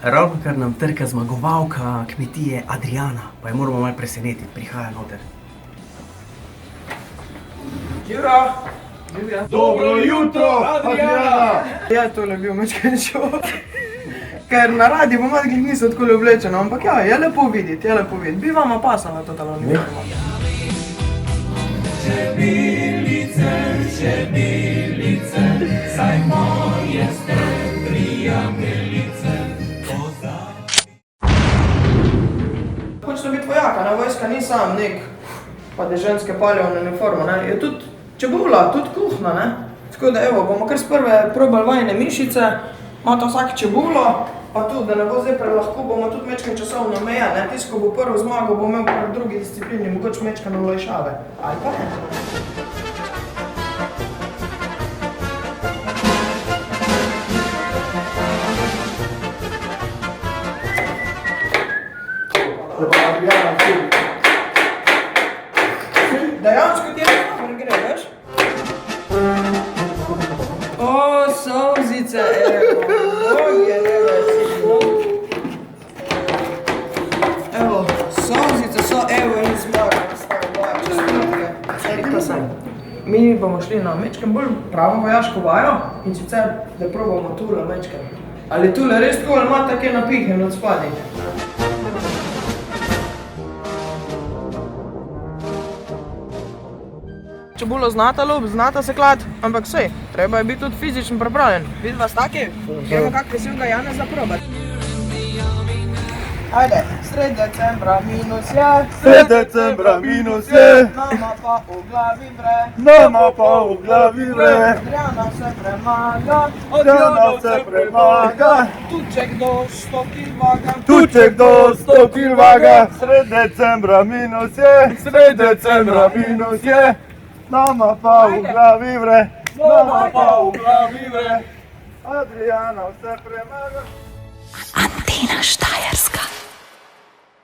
Ravnokar nam trka zmagovalka kmetije Adriana, pa jo moramo malo presenetiti, prihaja noter. Živra! Dobro jutro, Adriana! Ja, tole bil mečken šok. Ker na radiju po matkih niso tako oblečena, ampak ja, je lepo videti, je lepo videti. Bi vama pasala to talo uniforma. Čebilice, čebilice, saj moje ste prijateljice. Hočem biti vojaka, ne, vojska ni sam nek, pa da ženske palijo v uniformo, ne. Je tudi čebula, tudi kuhna, ne. Tako da evo, bomo kar sprve probali vajine mišice, imate vsak čebulo, pa tudi, da ne bo zdaj prelahko, bomo tudi mečken časovno meja, ne. Tisto, ko bo prvo zmago, bo imel pri drugi disciplini mogoče mečken olajšave. Ali pa ne? Adriana, Dejansko ti je dobro gre, veš? O, solzice, evo, boge, evo, solzice so, evo in zmaga, čestitke. Serika sem. Mi bomo šli na mečken bolj pravo vojaško vajo in sicer, da probamo tule mečken. Ali tule res tako, ali imate kaj napihnjen od spodaj? Čebulo znata ljubi, znata se klati, ampak sej, treba je biti tudi fizično pripravljen. Vidi vas taki? Gremo kak veselega Janeza probati. Ajde, sred decembra minus je, sred decembra minus je, nama pa v glavi vre, nama pa v glavi vre, Adriana se premaga, Adriana se premaga, tuček do 100 kil vaga, tuček do 100 kil vaga, sred decembra minus je, sred decembra minus je, nama pa v glavi vre, nama pa v glavi vre, Adriana se premaga. Antena Štajerska.